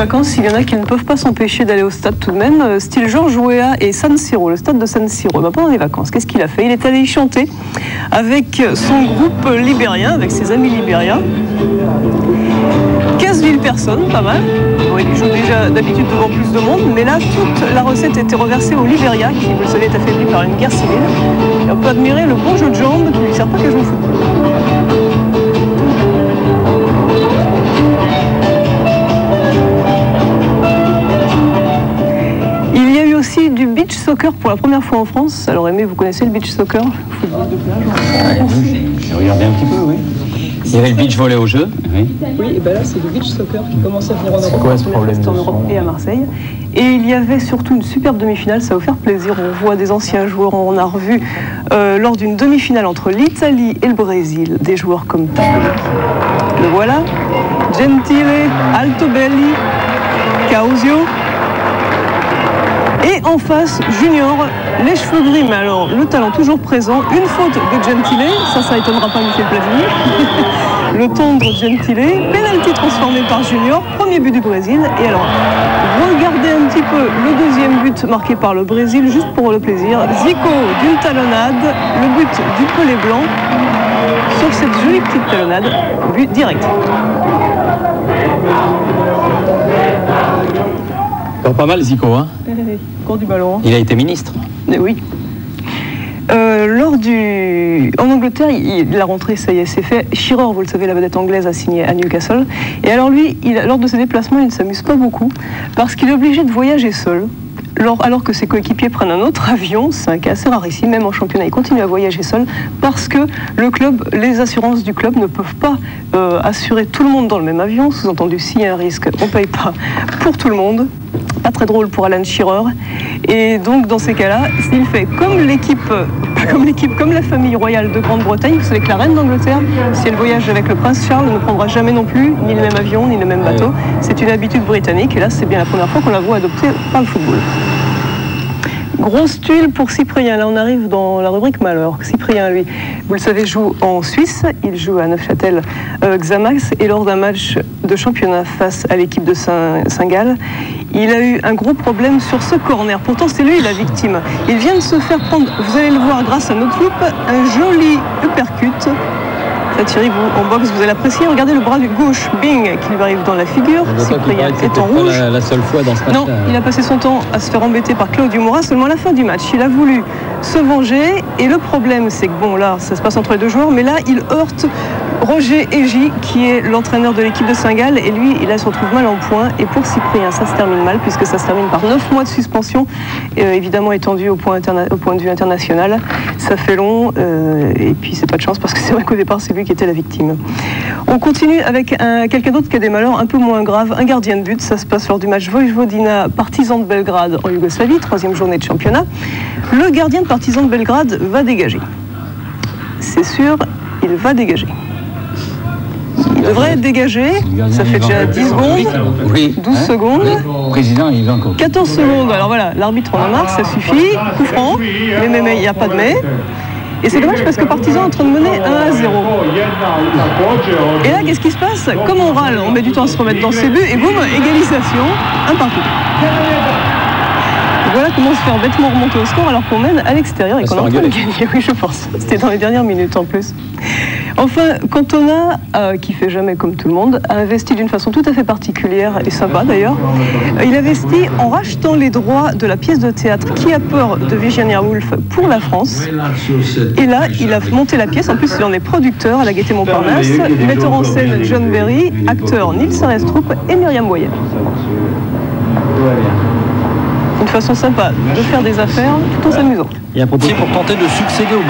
vacances, il y en a qui ne peuvent pas s'empêcher d'aller au stade tout de même, style Georges Weah et San Siro, le stade de San Siro. Pendant les vacances, qu'est-ce qu'il a fait? Il est allé y chanter avec son groupe libérien, avec ses amis libériens. 15 000 personnes, pas mal. Bon, il joue déjà d'habitude devant plus de monde, mais là, toute la recette était reversée au Libéria, qui, vous le savez, est affaibli par une guerre civile. Et on peut admirer le bon jeu de jambes qui ne lui sert pas qu'à jouer au football. Il y a eu aussi du beach soccer pour la première fois en France. Alors Aimé, vous connaissez le beach soccer? Football de plage. J'ai regardé un petit peu, oui. Il y avait le beach volley au jeu. Oui, et ben là c'est le beach soccer qui commence à venir en Europe. C'est quoi ce problème en Europe et à Marseille. Et il y avait surtout une superbe demi-finale, ça va vous faire plaisir. On voit des anciens joueurs, on a revu lors d'une demi-finale entre l'Italie et le Brésil, des joueurs comme le voilà, Gentile, Altobelli, Causio. Et en face, Junior, les cheveux gris, mais alors le talent toujours présent. Une faute de Gentile, ça étonnera pas Michel Platini. Le tendre Gentile, pénalty transformé par Junior, premier but du Brésil. Et alors, regardez un petit peu le deuxième but marqué par le Brésil, juste pour le plaisir. Zico d'une talonnade, le but du pelé blanc. Sur cette jolie petite talonnade, but direct. Encore pas mal Zico, hein? Cours du ballon. Il a été ministre. Oui. En Angleterre, la rentrée, ça y est, c'est fait. Shearer, vous le savez, la vedette anglaise, a signé à Newcastle. Et alors lui, lors de ses déplacements, il ne s'amuse pas beaucoup parce qu'il est obligé de voyager seul. Alors que ses coéquipiers prennent un autre avion, c'est un cas assez rarissime, même en championnat, il continue à voyager seul parce que le club, les assurances du club ne peuvent pas assurer tout le monde dans le même avion. Sous-entendu, s'il y a un risque, on ne paye pas pour tout le monde. Pas très drôle pour Alan Shearer. Et donc dans ces cas-là, il fait comme la famille royale de Grande-Bretagne. Vous savez que la reine d'Angleterre, si elle voyage avec le prince Charles, ne prendra jamais non plus ni le même avion, ni le même bateau. C'est une habitude britannique et là c'est bien la première fois qu'on la voit adoptée par le football. Grosse tuile pour Cyprien, là on arrive dans la rubrique malheur. Cyprien, lui, vous le savez, joue en Suisse, il joue à Neufchâtel Xamax et lors d'un match de championnat face à l'équipe de Saint-Gall, il a eu un gros problème sur ce corner. Pourtant c'est lui la victime. Il vient de se faire prendre, vous allez le voir grâce à notre loupe, un joli uppercut. Thierry, vous, en boxe, vous allez apprécier. Regardez le bras du gauche, bing, qui lui arrive dans la figure. Cyprien est en rouge. La seule fois dans ce match. Non, il a passé son temps à se faire embêter par Claudio Moura seulement à la fin du match. Il a voulu se venger et le problème, c'est que bon, là, ça se passe entre les deux joueurs, mais là, il heurte Roger Egy, qui est l'entraîneur de l'équipe de Saint-Gall, et lui, il se retrouve mal en point. Et pour Cyprien, ça se termine mal, puisque ça se termine par 9 mois de suspension, évidemment étendu au point de vue international. Ça fait long, et puis c'est pas de chance, parce que c'est vrai qu'au départ, c'est lui qui était la victime. On continue avec quelqu'un d'autre qui a des malheurs un peu moins graves, un gardien de but. Ça se passe lors du match Vojvodina Partizan de Belgrade en Yougoslavie, 3e journée de championnat. Le gardien de Partizan de Belgrade va dégager. C'est sûr, il va dégager. Il devrait être dégagé, ça fait déjà 10 secondes, 12 secondes, Président, il va encore. 14 secondes. Alors voilà, l'arbitre en a marre, ça suffit, coup franc, mais il n'y a pas de mais. Et c'est dommage parce que Partizan est en train de mener 1-0. Et là, qu'est-ce qui se passe? Comme on râle, on met du temps à se remettre dans ses buts et boum, égalisation, 1 partout. Et voilà comment se faire bêtement remonter au score alors qu'on mène à l'extérieur et qu'on est en train de gagner. Oui, je pense. C'était dans les dernières minutes en plus. Enfin, Cantona, qui fait jamais comme tout le monde, a investi d'une façon tout à fait particulière et sympa d'ailleurs. Il a investi en rachetant les droits de la pièce de théâtre Qui a peur de Virginia Woolf pour la France. Et là, il a monté la pièce. En plus, il en est producteur à la Gaîté Montparnasse, metteur en scène John Berry, acteur Nils Arestrup et Myriam Boyer. Une façon sympa de faire des affaires tout en s'amusant. Et à propos, pour tenter de succéder au